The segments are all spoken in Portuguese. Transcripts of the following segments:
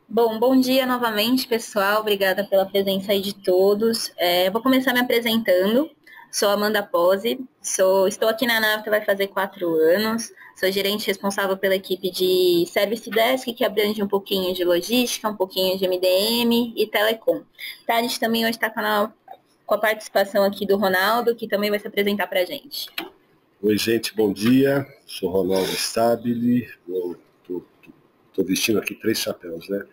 Bom dia novamente, pessoal. Obrigada pela presença aí de todos. Vou começar me apresentando. Sou Amanda Pose, estou aqui na Navita vai fazer 4 anos. Sou gerente responsável pela equipe de Service Desk, que abrange um pouquinho de logística, um pouquinho de MDM e telecom. Tá, a gente também hoje está com a participação aqui do Ronaldo, que também vai se apresentar para a gente. Oi, gente, bom dia. Sou Ronaldo Stabile. Estou vestindo aqui 3 chapéus, né?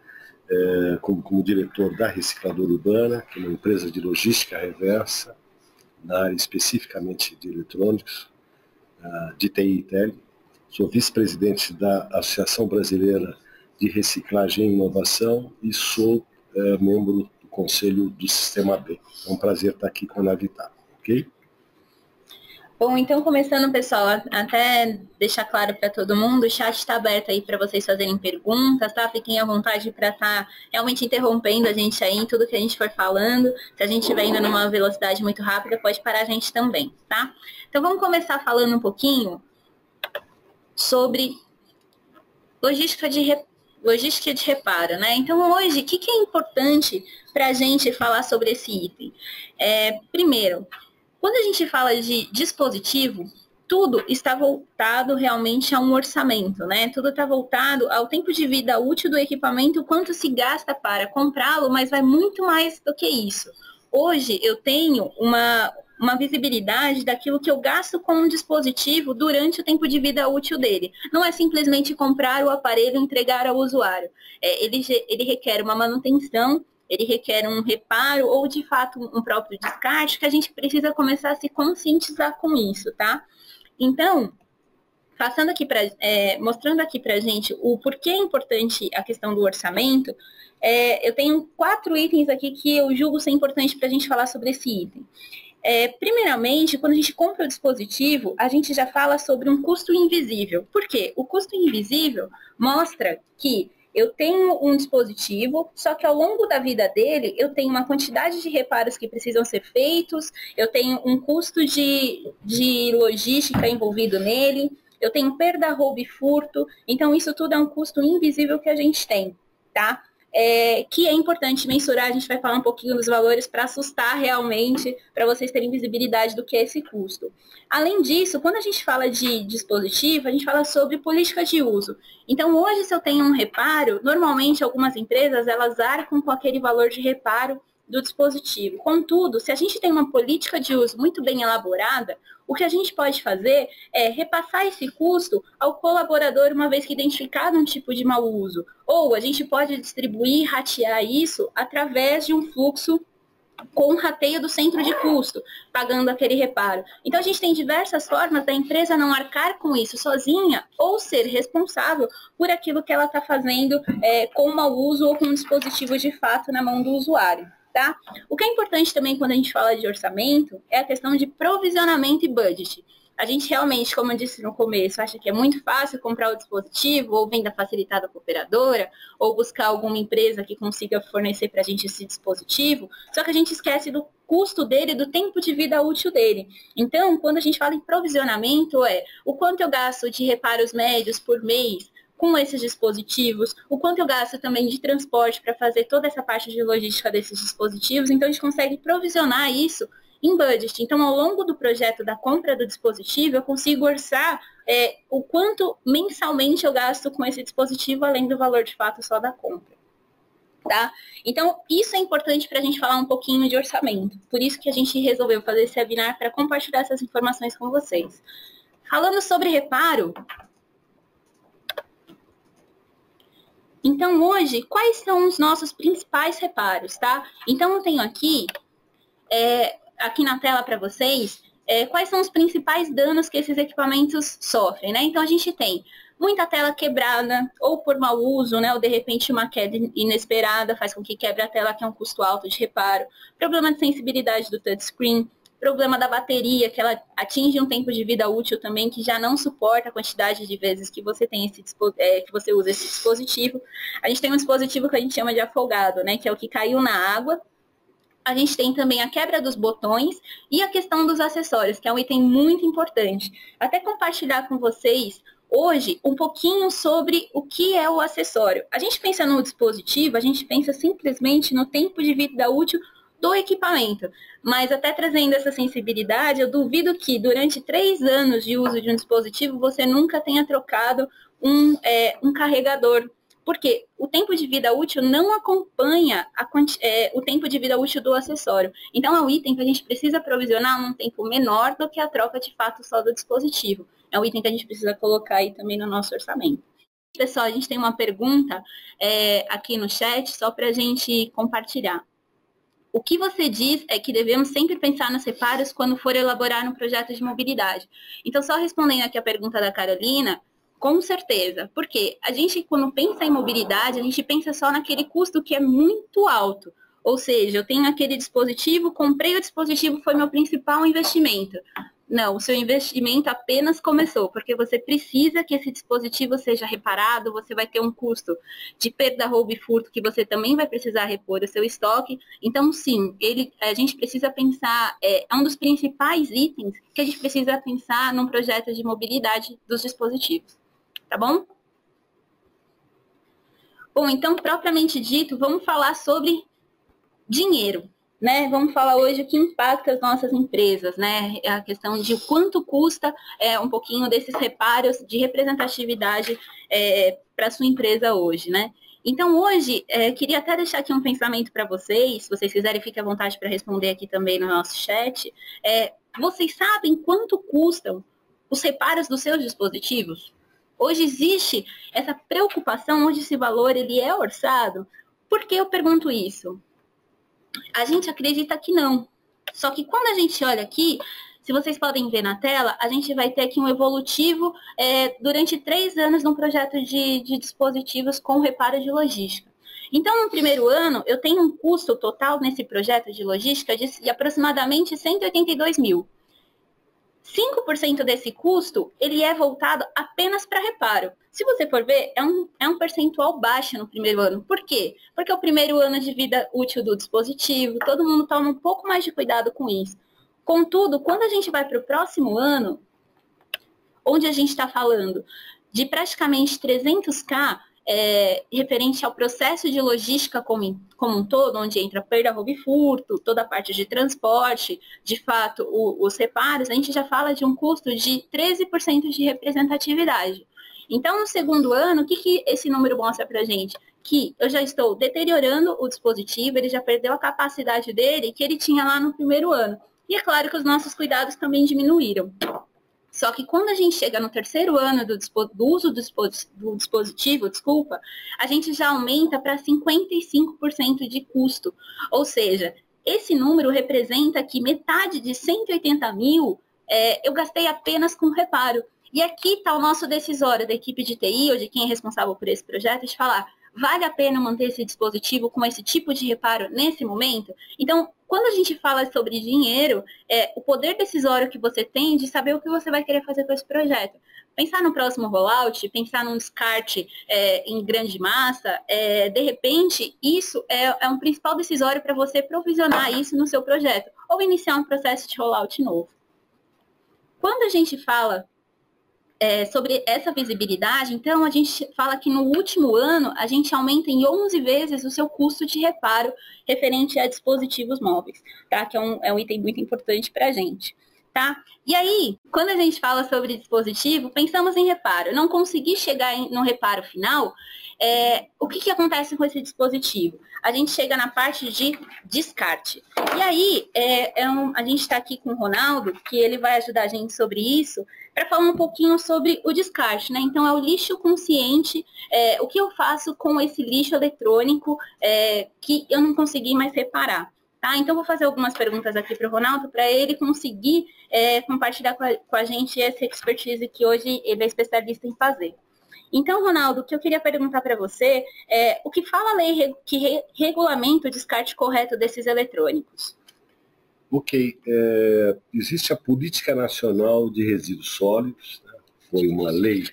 Como diretor da Recicladora Urbana, que é uma empresa de logística reversa, na área especificamente de eletrônicos, de TI e Tele. Sou vice-presidente da Associação Brasileira de Reciclagem e Inovação e sou membro do Conselho do Sistema B. É um prazer estar aqui com a Navita, ok? Bom, então começando, pessoal, até deixar claro para todo mundo, o chat está aberto aí para vocês fazerem perguntas, tá? Fiquem à vontade para estar realmente interrompendo a gente aí em tudo que a gente for falando. Se a gente estiver indo numa velocidade muito rápida, pode parar a gente também, tá? Então vamos começar falando um pouquinho sobre logística de reparo, né? Então hoje, o que é importante para a gente falar sobre esse item? Primeiro, quando a gente fala de dispositivo, tudo está voltado realmente a um orçamento, né? Tudo está voltado ao tempo de vida útil do equipamento, quanto se gasta para comprá-lo, mas vai muito mais do que isso. Hoje eu tenho uma visibilidade daquilo que eu gasto com um dispositivo durante o tempo de vida útil dele. Não é simplesmente comprar o aparelho e entregar ao usuário. Ele requer uma manutenção, ele requer um reparo ou, de fato, um próprio descarte, que a gente precisa começar a se conscientizar com isso, tá? Então, mostrando aqui para a gente o porquê é importante a questão do orçamento, eu tenho 4 itens aqui que eu julgo ser importante para a gente falar sobre esse item. Primeiramente, quando a gente compra o dispositivo, a gente já fala sobre um custo invisível. Por quê? O custo invisível mostra que eu tenho um dispositivo, só que ao longo da vida dele, eu tenho uma quantidade de reparos que precisam ser feitos, eu tenho um custo de logística envolvido nele, eu tenho perda, roubo e furto, então isso tudo é um custo invisível que a gente tem, tá? Que é importante mensurar, a gente vai falar um pouquinho dos valores para assustar realmente, para vocês terem visibilidade do que é esse custo. Além disso, quando a gente fala de dispositivo, a gente fala sobre política de uso. Então, hoje, se eu tenho um reparo, normalmente algumas empresas, elas arcam com aquele valor de reparo do dispositivo. Contudo, se a gente tem uma política de uso muito bem elaborada, o que a gente pode fazer é repassar esse custo ao colaborador uma vez que identificado um tipo de mau uso. Ou a gente pode distribuir, ratear isso através de um fluxo com rateio do centro de custo, pagando aquele reparo. Então, a gente tem diversas formas da empresa não arcar com isso sozinha ou ser responsável por aquilo que ela está fazendo com mau uso ou com um dispositivo de fato na mão do usuário. Tá? O que é importante também quando a gente fala de orçamento é a questão de provisionamento e budget. A gente realmente, como eu disse no começo, acha que é muito fácil comprar o dispositivo ou venda facilitada para a operadora ou buscar alguma empresa que consiga fornecer para a gente esse dispositivo, só que a gente esquece do custo dele e do tempo de vida útil dele. Então, quando a gente fala em provisionamento, o quanto eu gasto de reparos médios por mês com esses dispositivos, o quanto eu gasto também de transporte para fazer toda essa parte de logística desses dispositivos, então a gente consegue provisionar isso em budget. Então, ao longo do projeto da compra do dispositivo, eu consigo orçar o quanto mensalmente eu gasto com esse dispositivo, além do valor de fato só da compra. Tá? Então, isso é importante para a gente falar um pouquinho de orçamento. Por isso que a gente resolveu fazer esse webinar para compartilhar essas informações com vocês. Falando sobre reparo, então, hoje, quais são os nossos principais reparos, tá? Então, eu tenho aqui na tela para vocês, quais são os principais danos que esses equipamentos sofrem, né? Então, a gente tem muita tela quebrada, ou por mau uso, né? Ou, de repente, uma queda inesperada faz com que quebre a tela, que é um custo alto de reparo. Problema de sensibilidade do touchscreen. Problema da bateria, que ela atinge um tempo de vida útil também, que já não suporta a quantidade de vezes que você tem que você usa esse dispositivo. A gente tem um dispositivo que a gente chama de afogado, né? Que é o que caiu na água. A gente tem também a quebra dos botões e a questão dos acessórios, que é um item muito importante. Até compartilhar com vocês hoje um pouquinho sobre o que é o acessório. A gente pensa no dispositivo, a gente pensa simplesmente no tempo de vida útil do equipamento. Mas até trazendo essa sensibilidade, eu duvido que durante 3 anos de uso de um dispositivo você nunca tenha trocado um carregador. Porque o tempo de vida útil não acompanha o tempo de vida útil do acessório. Então, é um item que a gente precisa provisionar num tempo menor do que a troca de fato só do dispositivo. É um item que a gente precisa colocar aí também no nosso orçamento. Pessoal, a gente tem uma pergunta aqui no chat, só para a gente compartilhar. O que você diz é que devemos sempre pensar nos reparos quando for elaborar um projeto de mobilidade. Então, só respondendo aqui a pergunta da Carolina, com certeza, porque a gente, quando pensa em mobilidade, a gente pensa só naquele custo que é muito alto. Ou seja, eu tenho aquele dispositivo, comprei o dispositivo, foi meu principal investimento. Não, o seu investimento apenas começou, porque você precisa que esse dispositivo seja reparado, você vai ter um custo de perda, roubo e furto, que você também vai precisar repor o seu estoque. Então, sim, a gente precisa pensar, é um dos principais itens que a gente precisa pensar num projeto de mobilidade dos dispositivos. Tá bom? Bom, então, propriamente dito, vamos falar sobre dinheiro, né? Vamos falar hoje o que impacta as nossas empresas, né? A questão de quanto custa um pouquinho desses reparos de representatividade para a sua empresa hoje, né? Então, hoje, queria até deixar aqui um pensamento para vocês, se vocês quiserem, fiquem à vontade para responder aqui também no nosso chat. Vocês sabem quanto custam os reparos dos seus dispositivos? Hoje existe essa preocupação, onde esse valor ele é orçado. Por que eu pergunto isso? A gente acredita que não. Só que quando a gente olha aqui, se vocês podem ver na tela, a gente vai ter aqui um evolutivo durante 3 anos num projeto de dispositivos com reparo de logística. Então, no primeiro ano, eu tenho um custo total nesse projeto de logística de aproximadamente 182 mil. 5% desse custo, ele é voltado apenas para reparo. Se você for ver, é um percentual baixo no primeiro ano. Por quê? Porque é o primeiro ano de vida útil do dispositivo, todo mundo toma um pouco mais de cuidado com isso. Contudo, quando a gente vai para o próximo ano, onde a gente está falando de praticamente 300.000, referente ao processo de logística como um todo, onde entra perda, roubo e furto, toda a parte de transporte, de fato, os reparos, a gente já fala de um custo de 13% de representatividade. Então, no segundo ano, o que esse número mostra para a gente? Que eu já estou deteriorando o dispositivo, ele já perdeu a capacidade dele que ele tinha lá no primeiro ano. E é claro que os nossos cuidados também diminuíram. Só que quando a gente chega no terceiro ano do uso do dispositivo, a gente já aumenta para 55% de custo. Ou seja, esse número representa que metade de 180 mil eu gastei apenas com reparo. E aqui está o nosso decisório da equipe de TI, ou de quem é responsável por esse projeto, de falar, vale a pena manter esse dispositivo com esse tipo de reparo nesse momento? Então, quando a gente fala sobre dinheiro, o poder decisório que você tem de saber o que você vai querer fazer com esse projeto. Pensar no próximo rollout, pensar num descarte em grande massa, de repente, isso é um principal decisório para você provisionar isso no seu projeto, ou iniciar um processo de rollout novo. Quando a gente fala sobre essa visibilidade, então a gente fala que no último ano a gente aumenta em 11 vezes o seu custo de reparo referente a dispositivos móveis, tá? Que é um item muito importante para a gente, tá? E aí, quando a gente fala sobre dispositivo, pensamos em reparo. Não consegui chegar no reparo final, o que acontece com esse dispositivo? A gente chega na parte de descarte. E aí, a gente está aqui com o Ronaldo, que ele vai ajudar a gente sobre isso, para falar um pouquinho sobre o descarte, né? Então, é o lixo consciente, o que eu faço com esse lixo eletrônico que eu não consegui mais reparar. Tá? Então, vou fazer algumas perguntas aqui para o Ronaldo, para ele conseguir compartilhar com a gente essa expertise que hoje ele é especialista em fazer. Então, Ronaldo, o que eu queria perguntar para você é o que fala a lei que regulamenta o descarte correto desses eletrônicos? Ok. Existe a Política Nacional de Resíduos Sólidos, né? Foi uma lei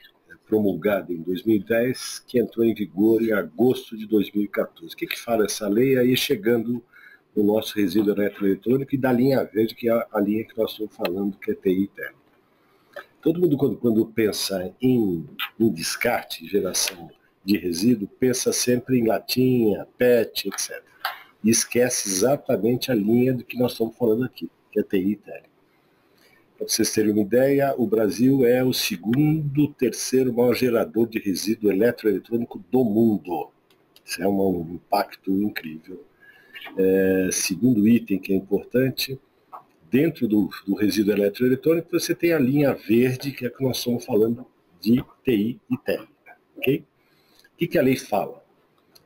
promulgada em 2010, que entrou em vigor em agosto de 2014. O que fala essa lei? Aí chegando no nosso resíduo eletroeletrônico e da linha verde, que é a linha que nós estamos falando, que é TI interna. Todo mundo, quando pensa em descarte, geração de resíduo, pensa sempre em latinha, PET, etc. E esquece exatamente a linha do que nós estamos falando aqui, que é TI e tele. Para vocês terem uma ideia, o Brasil é o terceiro maior gerador de resíduo eletroeletrônico do mundo. Isso é um impacto incrível. Segundo item que é importante, dentro do resíduo eletroeletrônico você tem a linha verde, que é que nós estamos falando de TI e tele. Okay? O que a lei fala?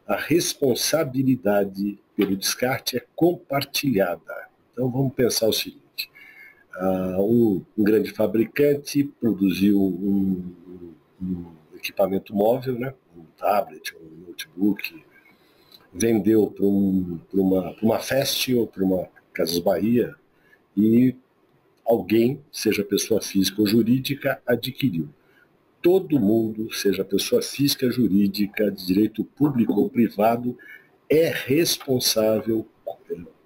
A responsabilidade pelo descarte é compartilhada. Então vamos pensar o seguinte. Um grande fabricante produziu um equipamento móvel, né? Um tablet, um notebook, vendeu para uma Fest ou para uma Casas Bahia e alguém, seja pessoa física ou jurídica, adquiriu. Todo mundo, seja pessoa física, jurídica, de direito público ou privado, é responsável,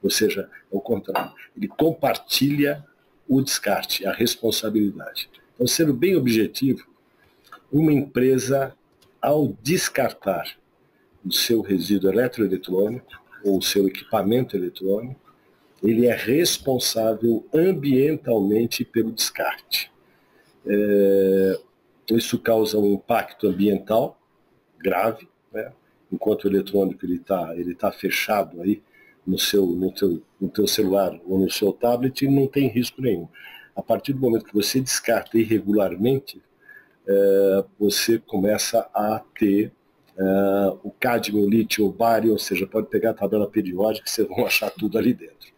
ou seja, ao contrário, ele compartilha o descarte, a responsabilidade. Então, sendo bem objetivo, uma empresa, ao descartar o seu resíduo eletroeletrônico ou o seu equipamento eletrônico, ele é responsável ambientalmente pelo descarte. Isso causa um impacto ambiental grave, né? Enquanto o eletrônico ele tá fechado aí no teu celular ou no seu tablet, não tem risco nenhum. A partir do momento que você descarta irregularmente, você começa a ter o cádmio, o lítio, o bário, ou seja, pode pegar a tabela periódica e vocês vão achar tudo ali dentro.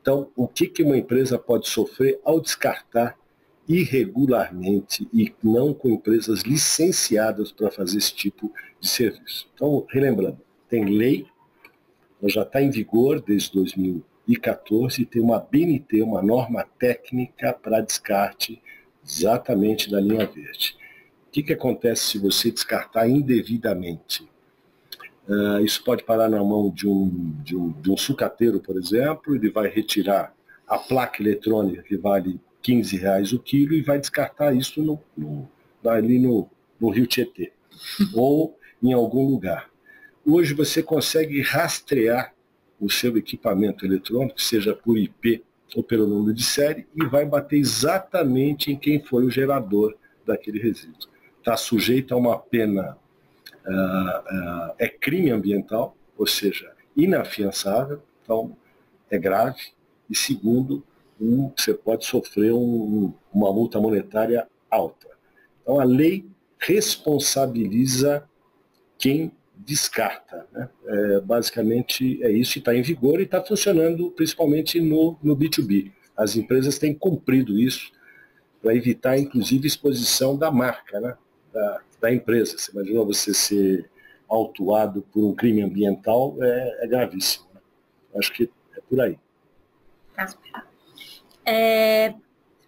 Então, o que uma empresa pode sofrer ao descartar irregularmente e não com empresas licenciadas para fazer esse tipo de serviço? Então, relembrando, tem lei, já está em vigor desde 2014 e tem uma BNT, uma norma técnica para descarte exatamente da linha verde. O que acontece se você descartar indevidamente? Isso pode parar na mão de um sucateiro, por exemplo, ele vai retirar a placa eletrônica que vale R$15 o quilo e vai descartar isso ali no Rio Tietê ou em algum lugar. Hoje você consegue rastrear o seu equipamento eletrônico, seja por IP ou pelo número de série, e vai bater exatamente em quem foi o gerador daquele resíduo. Está sujeito a uma pena, é crime ambiental, ou seja, inafiançável, então é grave. E segundo, você pode sofrer uma multa monetária alta. Então a lei responsabiliza quem descarta, né? Basicamente é isso, está em vigor e está funcionando principalmente no B2B. As empresas têm cumprido isso para evitar, inclusive, exposição da marca, né? da empresa. Você imagina você ser autuado por um crime ambiental, é gravíssimo. Né? Acho que é por aí.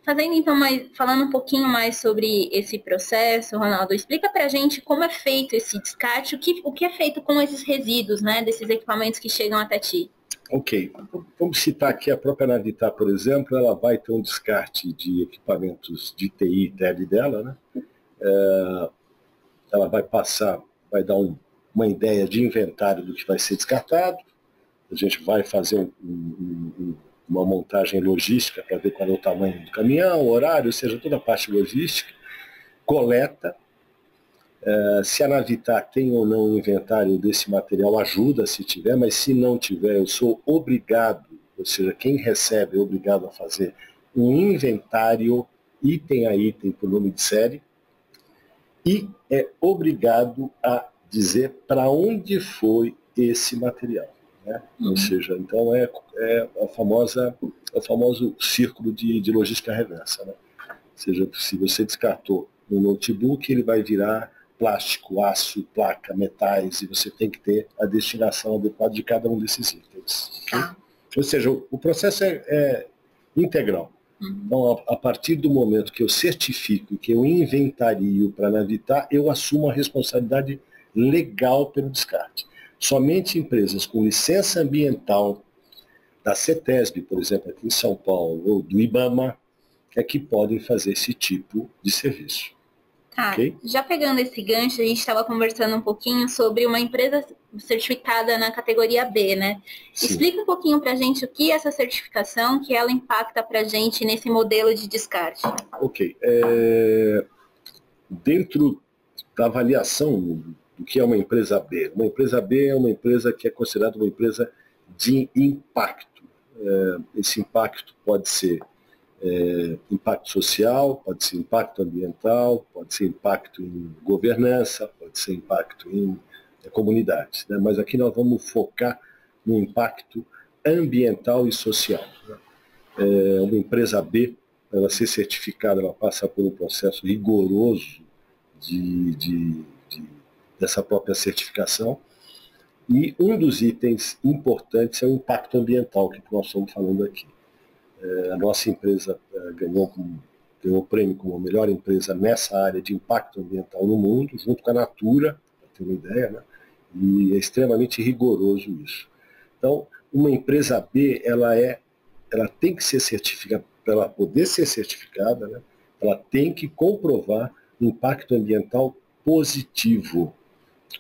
Fazendo então falando um pouquinho mais sobre esse processo, Ronaldo, explica pra gente como é feito esse descarte, o que é feito com esses resíduos, né, desses equipamentos que chegam até ti. Ok, vamos citar aqui a própria Navitar, por exemplo, ela vai ter um descarte de equipamentos de TI e tele dela, né? Ela vai dar uma ideia de inventário do que vai ser descartado, a gente vai fazer uma montagem logística para ver qual é o tamanho do caminhão, o horário, ou seja, toda a parte logística, coleta. Se a Navitar tem ou não um inventário desse material, ajuda se tiver, mas se não tiver, eu sou obrigado, ou seja, quem recebe é obrigado a fazer um inventário, item a item, por nome de série, e é obrigado a dizer para onde foi esse material. Né? Ou seja, então é o famoso círculo de logística reversa. Né? Ou seja, se você descartou um notebook, ele vai virar plástico, aço, placa, metais, e você tem que ter a destinação adequada de cada um desses itens. Okay? Ou seja, o processo é integral. Então, a partir do momento que eu certifico, que eu inventario para Navitar, eu assumo a responsabilidade legal pelo descarte. Somente empresas com licença ambiental da CETESB, por exemplo, aqui em São Paulo, ou do IBAMA, é que podem fazer esse tipo de serviço. Tá, Okay? Já pegando esse gancho, a gente estava conversando um pouquinho sobre uma empresa certificada na categoria B, né? Sim. Explica um pouquinho para a gente o que é essa certificação, que ela impacta para a gente nesse modelo de descarte. Ok. Dentro da avaliação do que é uma empresa B, uma empresa B é uma empresa que é considerada uma empresa de impacto. Esse impacto pode ser impacto social, pode ser impacto ambiental, pode ser impacto em governança, pode ser impacto em comunidades, né? Mas aqui nós vamos focar no impacto ambiental e social, né? Uma empresa B, para ela ser certificada, ela passa por um processo rigoroso dessa própria certificação, e um dos itens importantes é o impacto ambiental, que nós estamos falando aqui. A nossa empresa ganhou o prêmio como a melhor empresa nessa área de impacto ambiental no mundo, junto com a Natura, para ter uma ideia, né? E é extremamente rigoroso isso. Então, uma empresa B, ela tem que ser certificada, para ela poder ser certificada, né? Ela tem que comprovar impacto ambiental positivo.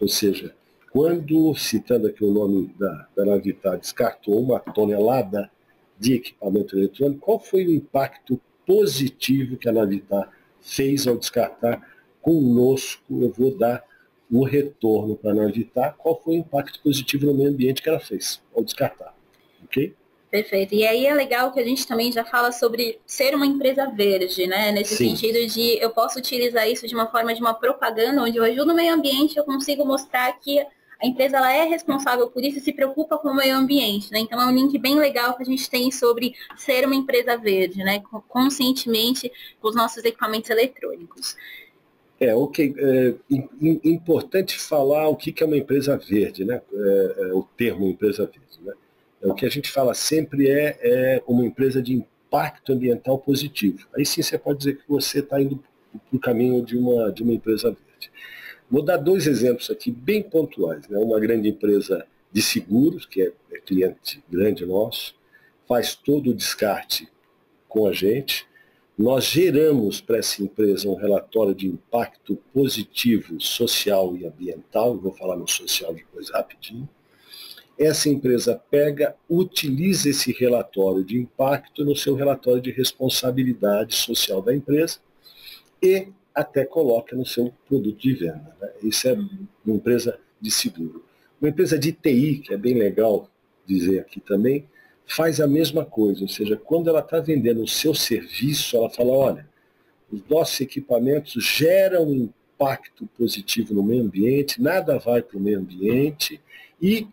Ou seja, quando, citando aqui o nome da Navitar, descartou 1 tonelada de equipamento eletrônico, qual foi o impacto positivo que a Navitar fez ao descartar conosco? Eu vou dar o retorno para a Navitar, qual foi o impacto positivo no meio ambiente que ela fez ao descartar. Ok? Perfeito. E aí é legal que a gente também já fala sobre ser uma empresa verde, né? Nesse Sim. sentido de eu posso utilizar isso de uma forma de uma propaganda, onde eu ajudo o meio ambiente, eu consigo mostrar que a empresa ela é responsável por isso e se preocupa com o meio ambiente, né? Então é um link bem legal que a gente tem sobre ser uma empresa verde, né? Conscientemente com os nossos equipamentos eletrônicos. Ok. Importante falar o que é uma empresa verde, né? O termo empresa verde, né? O que a gente fala sempre é uma empresa de impacto ambiental positivo. Aí sim você pode dizer que você está indo para o caminho de uma empresa verde. Vou dar 2 exemplos aqui bem pontuais, né? Uma grande empresa de seguros, que é cliente grande nosso, faz todo o descarte com a gente. Nós geramos para essa empresa um relatório de impacto positivo social e ambiental, vou falar no social depois rapidinho. Essa empresa utiliza esse relatório de impacto no seu relatório de responsabilidade social da empresa e até coloca no seu produto de venda, né? Isso é uma empresa de seguro. Uma empresa de TI, que é bem legal dizer aqui também, faz a mesma coisa, ou seja, quando ela está vendendo o seu serviço, ela fala, olha, os nossos equipamentos geram um impacto positivo no meio ambiente, nada vai para o meio ambiente e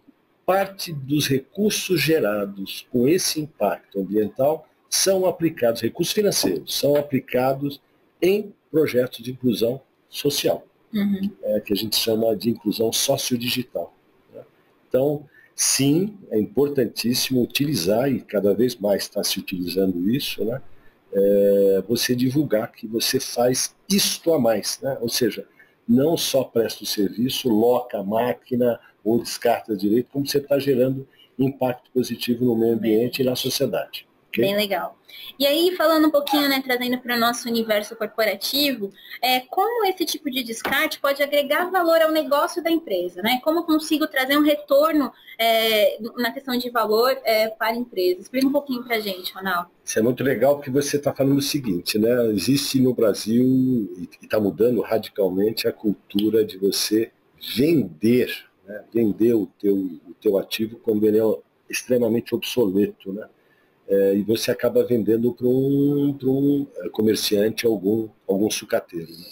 parte dos recursos gerados com esse impacto ambiental são aplicados, recursos financeiros, são aplicados em projetos de inclusão social, que a gente chama de inclusão sociodigital, né? Então, sim, é importantíssimo utilizar, e cada vez mais está se utilizando isso, né? Você divulgar que você faz isto a mais, né? Ou seja, não só presta o serviço, loca a máquina ou descarta direito, como você está gerando impacto positivo no meio ambiente e na sociedade. Okay? Bem legal. E aí, falando um pouquinho, né, trazendo para o nosso universo corporativo, como esse tipo de descarte pode agregar valor ao negócio da empresa, né? Como eu consigo trazer um retorno na questão de valor para a empresa? Explica um pouquinho para a gente, Ronaldo. Isso é muito legal porque você está falando o seguinte, né? Existe no Brasil, e está mudando radicalmente, a cultura de você vender, né? Vender o teu ativo quando ele é extremamente obsoleto, né? E você acaba vendendo para um comerciante, algum sucateiro, né?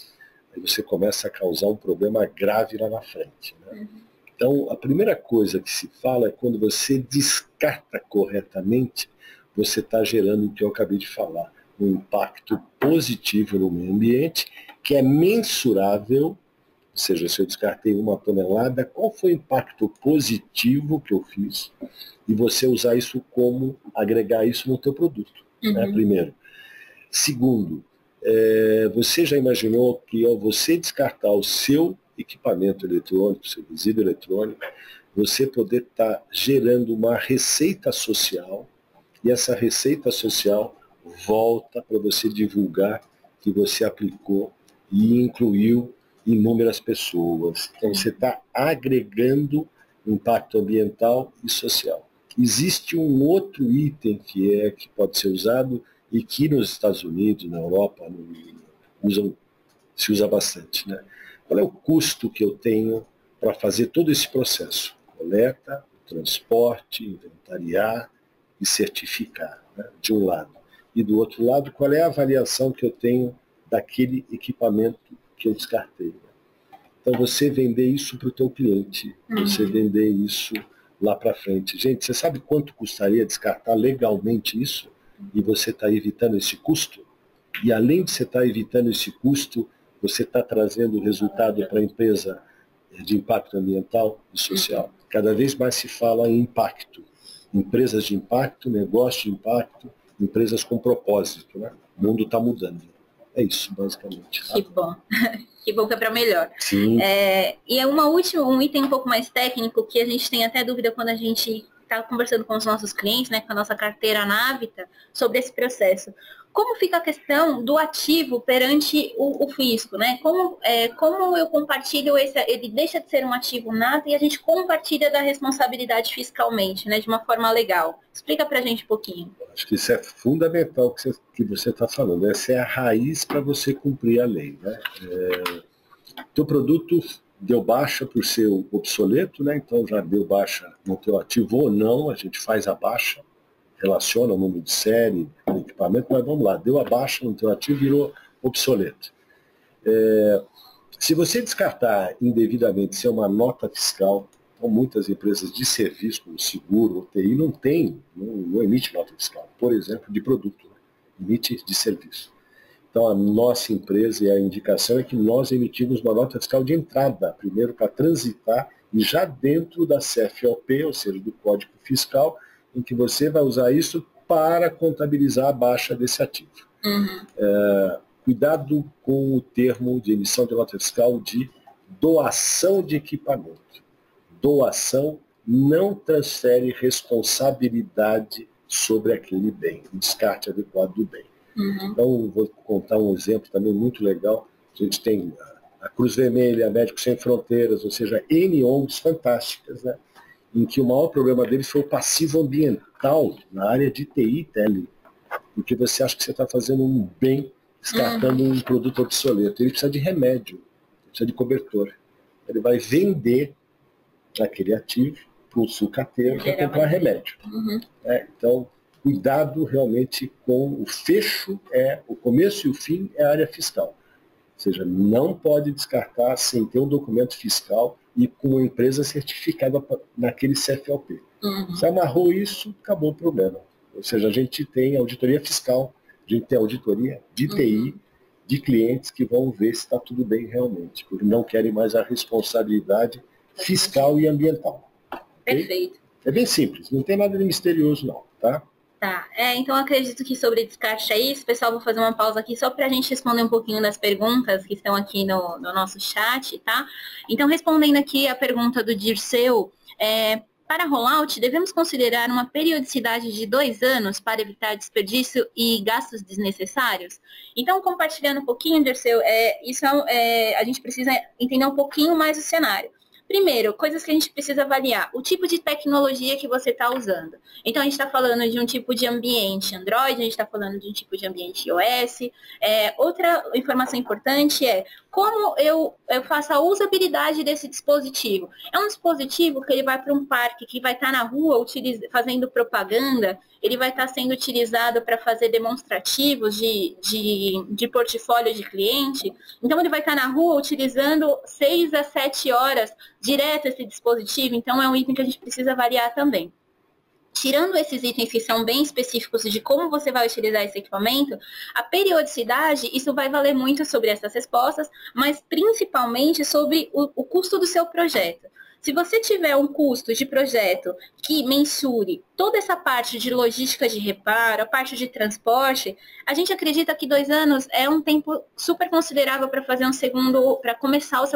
Aí você começa a causar um problema grave lá na frente, né? Então, a primeira coisa que se fala é quando você descarta corretamente, você está gerando o que eu acabei de falar, um impacto positivo no meio ambiente, que é mensurável, ou seja, se eu descartei 1 tonelada, qual foi o impacto positivo que eu fiz? E você usar isso como agregar isso no teu produto, né, primeiro. Segundo, você já imaginou que ao você descartar o seu equipamento eletrônico, seu resíduo eletrônico, você poder estar gerando uma receita social, e essa receita social volta para você divulgar que você aplicou e incluiu inúmeras pessoas. Então, você está agregando impacto ambiental e social. Existe um outro item que pode ser usado e que nos Estados Unidos, na Europa, se usa bastante, né? Qual é o custo que eu tenho para fazer todo esse processo? Coleta, transporte, inventariar e certificar, né? De um lado. E do outro lado, qual é a avaliação que eu tenho daquele equipamento que eu descartei? Então, você vender isso para o teu cliente, você vender isso lá para frente. Gente, você sabe quanto custaria descartar legalmente isso? E você está evitando esse custo? E além de você estar evitando esse custo, você está trazendo resultado para a empresa de impacto ambiental e social. Cada vez mais se fala em impacto. Empresas de impacto, negócio de impacto, empresas com propósito, né? O mundo está mudando. É isso, basicamente. Tá? Que bom. Que bom que é para melhor. Sim. E é um item um pouco mais técnico, que a gente tem até dúvida quando a gente está conversando com os nossos clientes, né, com a nossa carteira Navita, sobre esse processo. Como fica a questão do ativo perante o fisco, né? Como eu compartilho ele deixa de ser um ativo nato e a gente compartilha da responsabilidade fiscalmente, né? De uma forma legal. Explica pra gente um pouquinho. Acho que isso é fundamental que você está falando. Essa é a raiz para você cumprir a lei, né? Teu produto deu baixa por ser obsoleto, né? Então já deu baixa no teu ativo ou não, a gente faz a baixa, relaciona o número de série, o equipamento, mas vamos lá, deu a baixa no teu ativo, virou obsoleto. Se você descartar indevidamente, se é uma nota fiscal, então muitas empresas de serviço, como seguro, UTI, não emite nota fiscal, por exemplo, de produto, né? Emite de serviço. Então a nossa empresa, e a indicação é que nós emitimos uma nota fiscal de entrada, primeiro para transitar, e já dentro da CFLP, ou seja, do Código Fiscal, em que você vai usar isso para contabilizar a baixa desse ativo. Cuidado com o termo de emissão de nota fiscal de doação de equipamento. Doação não transfere responsabilidade sobre aquele bem, o descarte adequado do bem. Então, vou contar um exemplo também muito legal. A gente tem a Cruz Vermelha, Médicos Sem Fronteiras, ou seja, N ONGs fantásticas, né? Em que o maior problema deles foi o passivo ambiental na área de TI e tele. Porque você acha que você está fazendo um bem descartando um produto obsoleto. Ele precisa de remédio, precisa de cobertor. Ele vai vender aquele ativo para o sucateiro para comprar remédio. Então, cuidado realmente com o fecho, o começo e o fim é a área fiscal. Ou seja, não pode descartar sem ter um documento fiscal e com uma empresa certificada naquele CFLP. Se amarrou isso, acabou o problema. Ou seja, a gente tem auditoria fiscal, a gente tem auditoria de TI, de clientes que vão ver se está tudo bem realmente, porque não querem mais a responsabilidade fiscal e ambiental. Perfeito. Okay? É bem simples, não tem nada de misterioso não, tá? Tá, então acredito que sobre descarte é isso. Pessoal, vou fazer uma pausa aqui só para a gente responder um pouquinho das perguntas que estão aqui no nosso chat, tá? Então, respondendo aqui a pergunta do Dirceu, para rollout, devemos considerar uma periodicidade de 2 anos para evitar desperdício e gastos desnecessários? Então, compartilhando um pouquinho, Dirceu, a gente precisa entender um pouquinho mais o cenário. Primeiro, coisas que a gente precisa avaliar. O tipo de tecnologia que você está usando. Então, a gente está falando de um tipo de ambiente Android, a gente está falando de um tipo de ambiente iOS. Outra informação importante é como eu faço a usabilidade desse dispositivo. É um dispositivo que ele vai para um parque, que vai estar na rua fazendo propaganda, ele vai estar sendo utilizado para fazer demonstrativos de portfólio de cliente. Então, ele vai estar na rua utilizando 6 a 7 horas direto esse dispositivo. Então, é um item que a gente precisa avaliar também. Tirando esses itens que são bem específicos de como você vai utilizar esse equipamento, a periodicidade, isso vai valer muito sobre essas respostas, mas principalmente sobre o custo do seu projeto. Se você tiver um custo de projeto que mensure toda essa parte de logística de reparo, a parte de transporte, a gente acredita que 2 anos é um tempo super considerável para fazer para começar o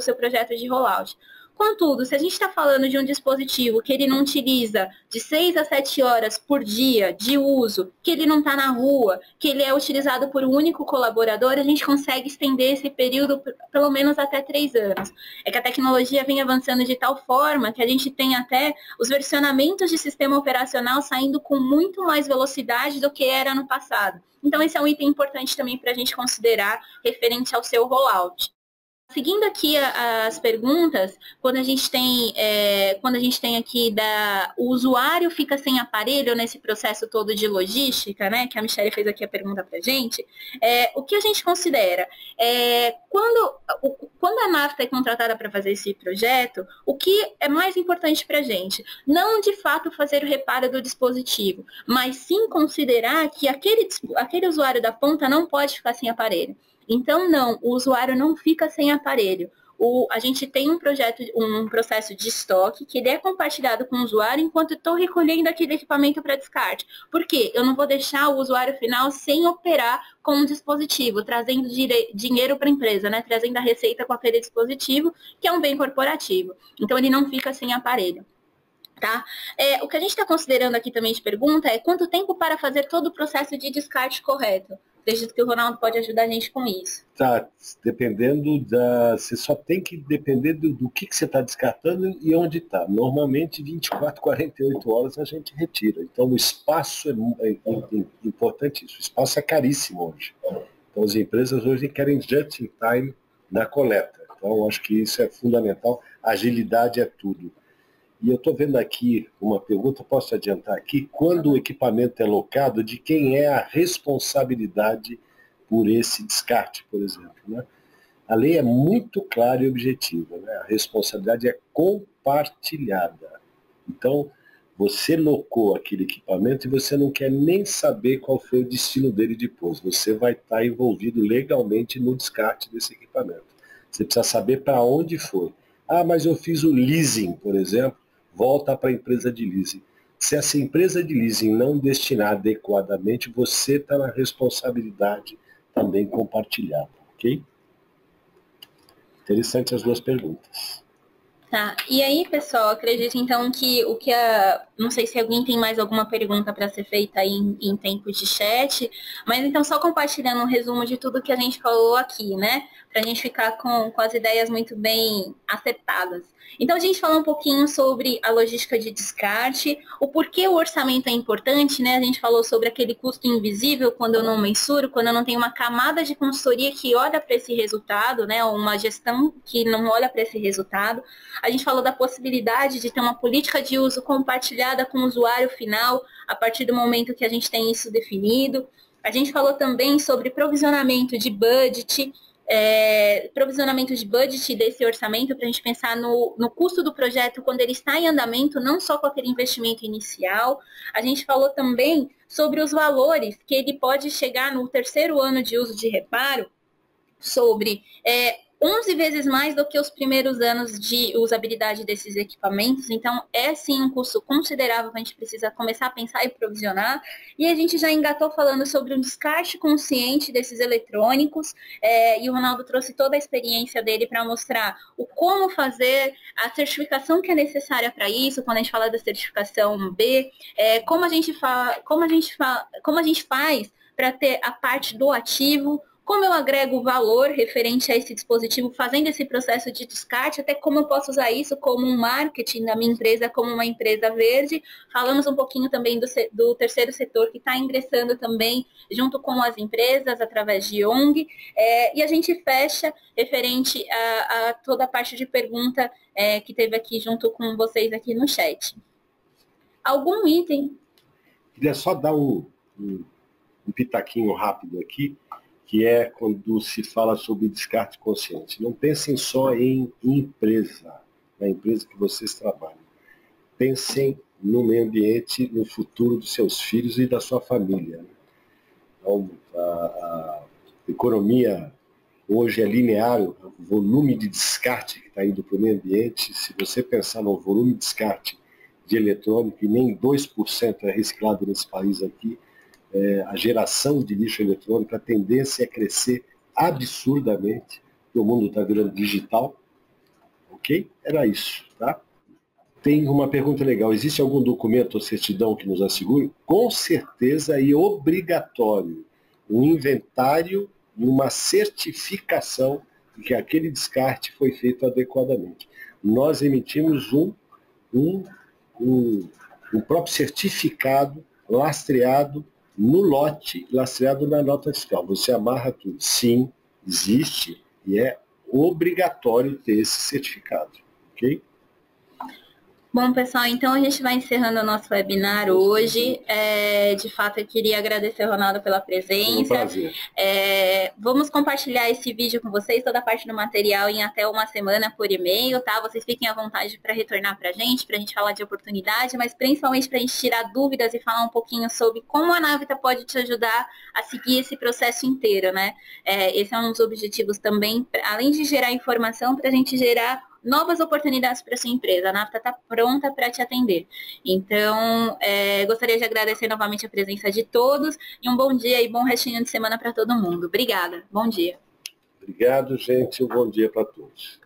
seu projeto de rollout. Contudo, se a gente está falando de um dispositivo que ele não utiliza de 6 a 7 horas por dia de uso, que ele não está na rua, que ele é utilizado por um único colaborador, a gente consegue estender esse período pelo menos até 3 anos. É que a tecnologia vem avançando de tal forma que a gente tem até os versionamentos de sistema operacional saindo com muito mais velocidade do que era no passado. Então, esse é um item importante também para a gente considerar referente ao seu rollout. Seguindo aqui as perguntas, quando a gente tem aqui o usuário fica sem aparelho nesse processo todo de logística, né? Que a Michelle fez aqui a pergunta para a gente, o que a gente considera? Quando a NAFTA é contratada para fazer esse projeto, o que é mais importante para a gente? Não de fato fazer o reparo do dispositivo, mas sim considerar que aquele usuário da ponta não pode ficar sem aparelho. Então, não, o usuário não fica sem aparelho. A gente tem um processo de estoque que ele é compartilhado com o usuário enquanto eu estou recolhendo aquele equipamento para descarte. Por quê? Eu não vou deixar o usuário final sem operar com um dispositivo, trazendo dinheiro para a empresa, né? Trazendo a receita com aquele dispositivo, que é um bem corporativo. Então, ele não fica sem aparelho. Tá? O que a gente está considerando aqui também de pergunta é quanto tempo para fazer todo o processo de descarte correto. Acredito que o Ronaldo pode ajudar a gente com isso. Tá, dependendo você só tem que depender do que você está descartando e onde está. Normalmente, 24, 48 horas a gente retira. Então, o espaço é importante isso. O espaço é caríssimo hoje. Então, as empresas hoje querem just in time na coleta. Então, acho que isso é fundamental. Agilidade é tudo. E eu estou vendo aqui uma pergunta, posso adiantar aqui? Quando o equipamento é locado, de quem é a responsabilidade por esse descarte, por exemplo? Né? A lei é muito clara e objetiva, né? A responsabilidade é compartilhada. Então, você locou aquele equipamento e você não quer nem saber qual foi o destino dele depois. Você vai estar envolvido legalmente no descarte desse equipamento. Você precisa saber para onde foi. Ah, mas eu fiz o leasing, por exemplo. Volta para a empresa de leasing. Se essa empresa de leasing não destinar adequadamente, você está na responsabilidade também compartilhada, ok? Interessante as duas perguntas. Tá, e aí, pessoal, acredito então que não sei se alguém tem mais alguma pergunta para ser feita aí em tempo de chat, mas então só compartilhando um resumo de tudo que a gente falou aqui, né? Para a gente ficar com as ideias muito bem acertadas. Então, a gente falou um pouquinho sobre a logística de descarte, o porquê o orçamento é importante, né? A gente falou sobre aquele custo invisível quando eu não mensuro, quando eu não tenho uma camada de consultoria que olha para esse resultado, né? Ou uma gestão que não olha para esse resultado. A gente falou da possibilidade de ter uma política de uso compartilhada com o usuário final, a partir do momento que a gente tem isso definido. A gente falou também sobre provisionamento de budget, desse orçamento para a gente pensar no custo do projeto quando ele está em andamento, não só com aquele investimento inicial. A gente falou também sobre os valores que ele pode chegar no terceiro ano de uso de reparo, sobre 11 vezes mais do que os primeiros anos de usabilidade desses equipamentos. Então, é sim um custo considerável que a gente precisa começar a pensar e provisionar. E a gente já engatou falando sobre um descarte consciente desses eletrônicos, e o Ronaldo trouxe toda a experiência dele para mostrar o como fazer, a certificação que é necessária para isso, quando a gente fala da certificação B, como a gente faz para ter a parte do ativo, como eu agrego valor referente a esse dispositivo, fazendo esse processo de descarte, até como eu posso usar isso como um marketing da minha empresa, como uma empresa verde. Falamos um pouquinho também do terceiro setor, que está ingressando também junto com as empresas, através de ONG, e a gente fecha referente a toda a parte de pergunta que teve aqui junto com vocês aqui no chat. Algum item? Queria só dar um pitaquinho rápido aqui, que é quando se fala sobre descarte consciente. Não pensem só em empresa, na empresa que vocês trabalham. Pensem no meio ambiente, no futuro dos seus filhos e da sua família. Então, a economia hoje é linear, o volume de descarte que está indo para o meio ambiente, se você pensar no volume de descarte de eletrônico, e nem 2% é reciclado nesse país aqui, a geração de lixo eletrônico, a tendência é crescer absurdamente, porque o mundo está virando digital, ok? Era isso, tá? Tem uma pergunta legal, existe algum documento ou certidão que nos assegure? Com certeza e obrigatório, um inventário e uma certificação de que aquele descarte foi feito adequadamente. Nós emitimos um próprio certificado lastreado no lote, lastreado na nota fiscal. Você amarra tudo. Sim, existe e é obrigatório ter esse certificado, ok? Bom, pessoal, então a gente vai encerrando o nosso webinar hoje. De fato, eu queria agradecer, Ronaldo, pela presença. Um prazer. Vamos compartilhar esse vídeo com vocês, toda a parte do material, em até uma semana por e-mail, tá? Vocês fiquem à vontade para retornar para a gente falar de oportunidade, mas principalmente para a gente tirar dúvidas e falar um pouquinho sobre como a Navita pode te ajudar a seguir esse processo inteiro, né? Esse é um dos objetivos também, além de gerar informação, para a gente gerar novas oportunidades para sua empresa. A Navita está pronta para te atender. Então, gostaria de agradecer novamente a presença de todos e um bom dia e bom restinho de semana para todo mundo. Obrigada. Bom dia. Obrigado, gente. Um bom dia para todos.